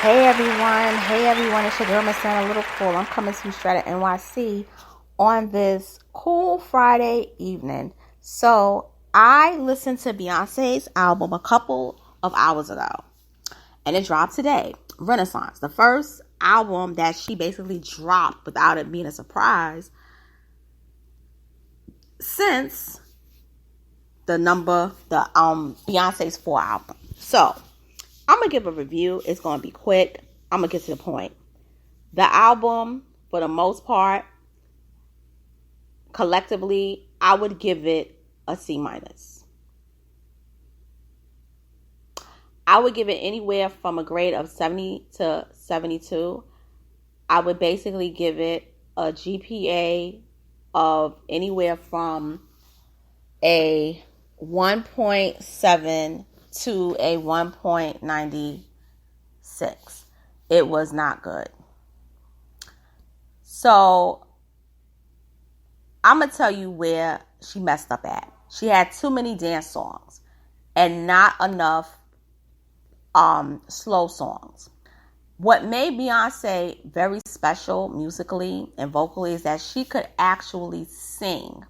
Hey everyone, it's your girl Miss Analytical. I'm coming to you straight at NYC on this cool Friday evening. So I listened to Beyonce's album a couple of hours ago, and it dropped today. Renaissance, the first album that she basically dropped without it being a surprise since Beyonce's 4 album. So I'm going to give a review. It's going to be quick. I'm going to get to the point. The album, for the most part, collectively, I would give it a C-. I would give it anywhere from a grade of 70 to 72. I would basically give it a GPA of anywhere from a 1.7 to a 1.96. It was not good. So I'm going to tell you where she messed up at. She had too many dance songs and not enough slow songs. What made Beyonce very special musically and vocally is that she could actually sing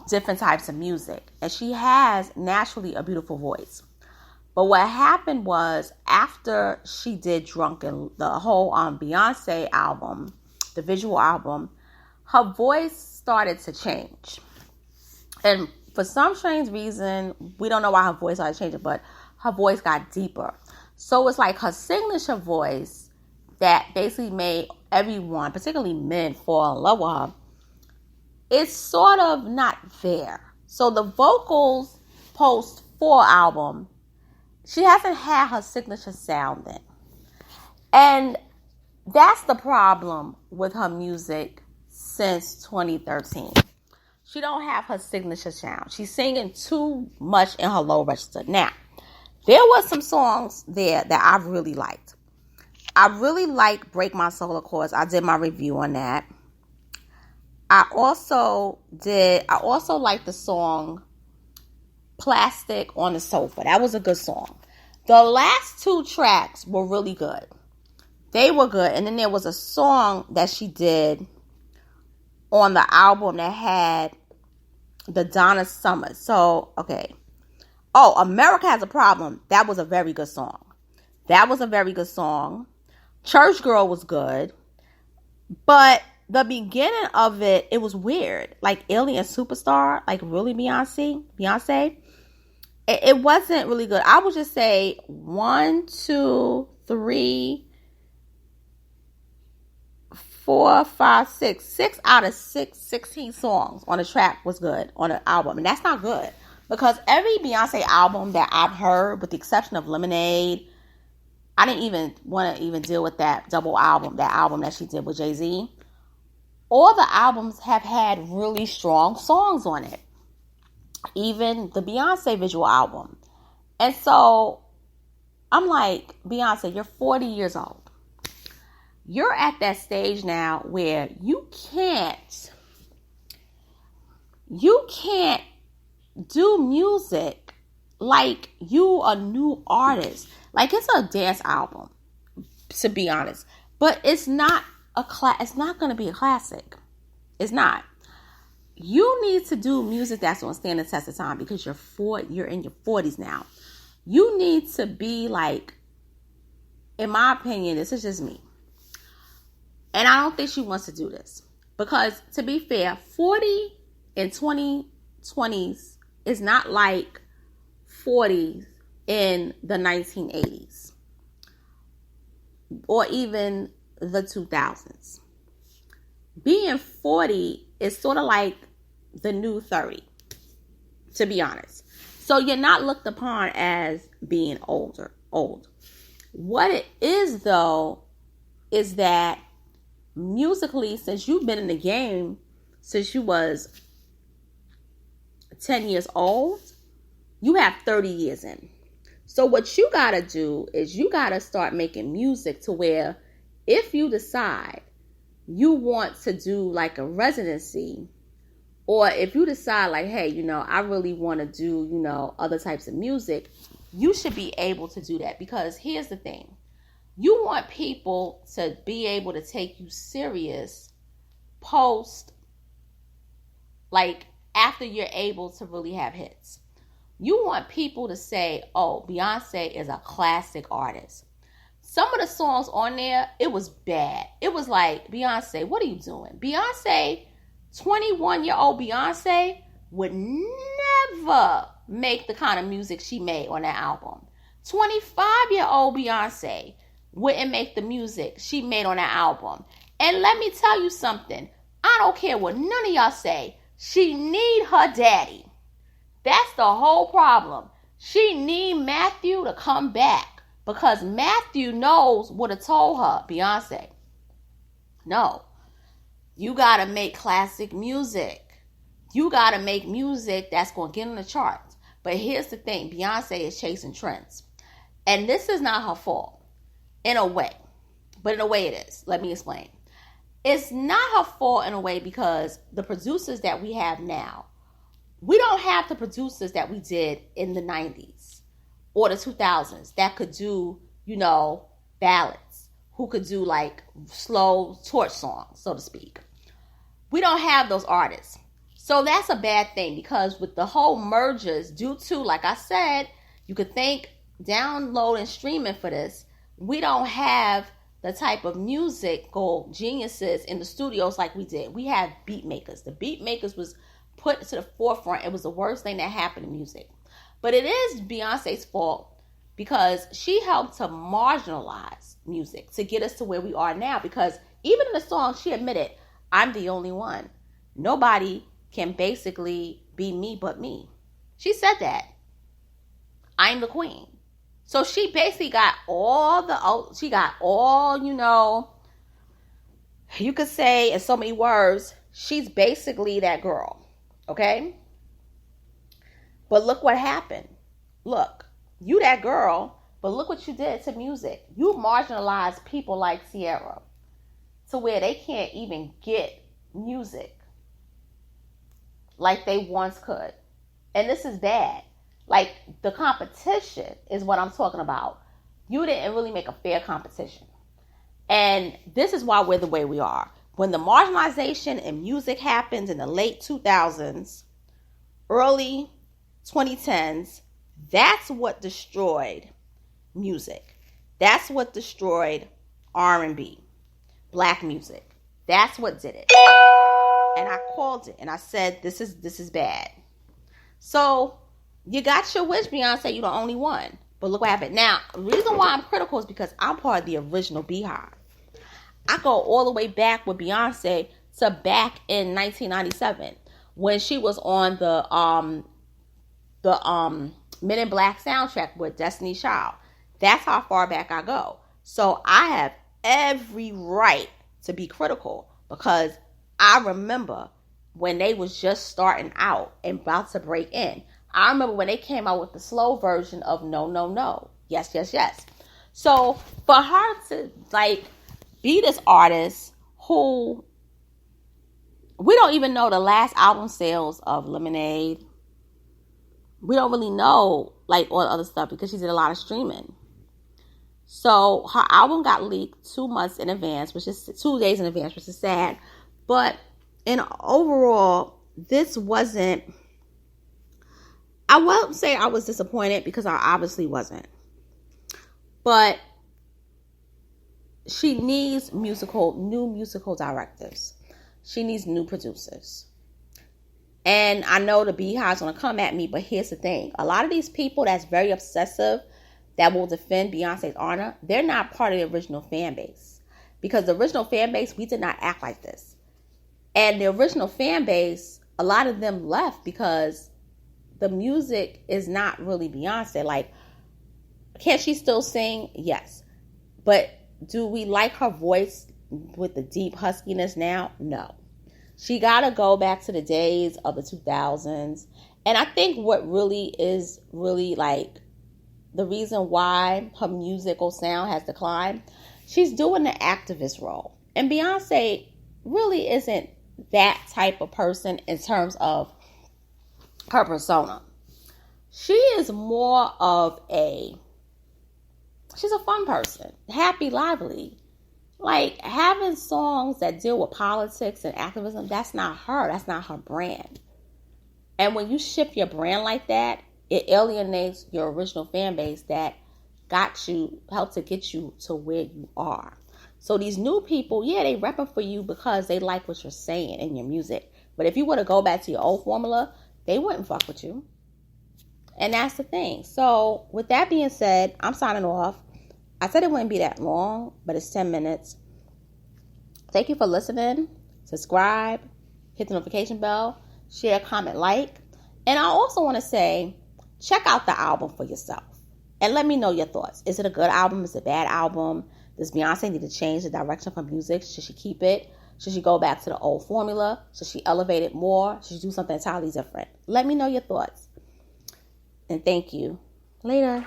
different types of music, and she has naturally a beautiful voice. But what happened was, after she did Drunken, the whole Beyonce album, the visual album, her voice started to change. And for some strange reason, we don't know why her voice started changing, but her voice got deeper. So it's like her signature voice that basically made everyone, particularly men, fall in love with her. It's sort of not there. So the vocals post 4 album, she hasn't had her signature sound in. And that's the problem with her music since 2013. She don't have her signature sound. She's singing too much in her low register. Now, there was some songs there that I really liked. I really like Break My Soul, of course. I did my review on that. I also like the song Plastic on the Sofa. That was a good song. The last 2 tracks were really good. They were good. And then there was a song that she did on the album that had the Donna Summer. So, okay. Oh, America Has a Problem. That was a very good song. Church Girl was good. But the beginning of it was weird. Like Alien Superstar, like really Beyonce. It wasn't really good. I would just say 1, 2, 3, 4, 5, 6. 6 out of 16 songs on the track was good on the album. And that's not good. Because every Beyonce album that I've heard, with the exception of Lemonade, I didn't even want to even deal with that double album, that album that she did with Jay-Z. All the albums have had really strong songs on it. Even the Beyonce visual album. And so I'm like, Beyonce, you're 40 years old. You're at that stage now where you can't do music like you a new artist. Like, it's a dance album, to be honest. But it's not it's not going to be a classic. It's not. You need to do music that's going to stand the test of time, because you're in your 40s now. You need to be like, in my opinion, this is just me. And I don't think she wants to do this. Because, to be fair, 40 in 2020s is not like 40s in the 1980s. Or even the 2000s. Being 40 is sort of like the new 30, to be honest. So you're not looked upon as being old. What it is, though, is that musically, since you've been in the game since you was 10 years old, you have 30 years in. So what you got to do is you got to start making music to where, if you decide you want to do like a residency, or if you decide like, hey, I really want to do, other types of music, you should be able to do that, because here's the thing. You want people to be able to take you serious post, like after you're able to really have hits. You want people to say, oh, Beyonce is a classic artist. Some of the songs on there, it was bad. It was like, Beyonce, what are you doing? Beyonce, 21-year-old Beyonce would never make the kind of music she made on that album. 25-year-old Beyonce wouldn't make the music she made on that album. And let me tell you something. I don't care what none of y'all say. She need her daddy. That's the whole problem. She need Matthew to come back, because Matthew knows what have told her, Beyonce, no, you got to make classic music. You got to make music that's going to get on the charts. But here's the thing. Beyonce is chasing trends. And this is not her fault, in a way. But in a way it is. Let me explain. It's not her fault in a way, because the producers that we have now, we don't have the producers that we did in the 90s or the 2000s that could do, ballads, who could do like slow torch songs, so to speak. We don't have those artists. So that's a bad thing, because with the whole mergers, due to, like I said, you could thank download and streaming for this. We don't have the type of musical geniuses in the studios like we did. We have beat makers. The beat makers was put to the forefront. It was the worst thing that happened in music. But it is Beyonce's fault, because she helped to marginalize music to get us to where we are now. Because even in the song, she admitted, I'm the only one. Nobody can basically be me but me. She said that. I'm the queen. So she basically got all, you could say in so many words, she's basically that girl. Okay? But look what happened. Look, you that girl, but look what you did to music. You marginalized people like Sierra to where they can't even get music like they once could. And this is bad. Like, the competition is what I'm talking about. You didn't really make a fair competition. And this is why we're the way we are. When the marginalization in music happened in the late 2000s, early 2010s, that's what destroyed music. That's what destroyed R&B, black music. That's what did it. And I called it, and I said, this is bad. So you got your wish, Beyonce. You're the only one. But look what happened. Now, the reason why I'm critical is because I'm part of the original Beehive. I go all the way back with Beyonce to back in 1997 when she was on the Men in Black soundtrack with Destiny's Child. That's how far back I go. So I have every right to be critical, because I remember when they was just starting out and about to break in. I remember when they came out with the slow version of No, No, No. Yes, yes, yes. So for her to be this artist who we don't even know the last album sales of Lemonade. We don't really know all the other stuff, because she did a lot of streaming. So her album got leaked 2 months in advance, which is 2 days in advance, which is sad. But in overall, this wasn't, I won't say I was disappointed, because I obviously wasn't. But she needs new musical directors. She needs new producers. And I know the Beehive's going to come at me, but here's the thing. A lot of these people that's very obsessive, that will defend Beyonce's honor, they're not part of the original fan base. Because the original fan base, we did not act like this. And the original fan base, a lot of them left because the music is not really Beyonce. Can she still sing? Yes. But do we like her voice with the deep huskiness now? No. She got to go back to the days of the 2000s. And I think what really is the reason why her musical sound has declined, she's doing the activist role. And Beyonce really isn't that type of person in terms of her persona. She is more of she's a fun person, happy, lively. Like, having songs that deal with politics and activism, that's not her. That's not her brand. And when you shift your brand like that, it alienates your original fan base that helped to get you to where you are. So these new people, yeah, they repping for you because they like what you're saying in your music. But if you were to go back to your old formula, they wouldn't fuck with you. And that's the thing. So with that being said, I'm signing off. I said it wouldn't be that long, but it's 10 minutes. Thank you for listening. Subscribe, hit the notification bell, share, comment, like. And I also want to say, check out the album for yourself and let me know your thoughts. Is it a good album? Is it a bad album? Does Beyonce need to change the direction for music? Should she keep it? Should she go back to the old formula? Should she elevate it more? Should she do something entirely different? Let me know your thoughts. And thank you. Later.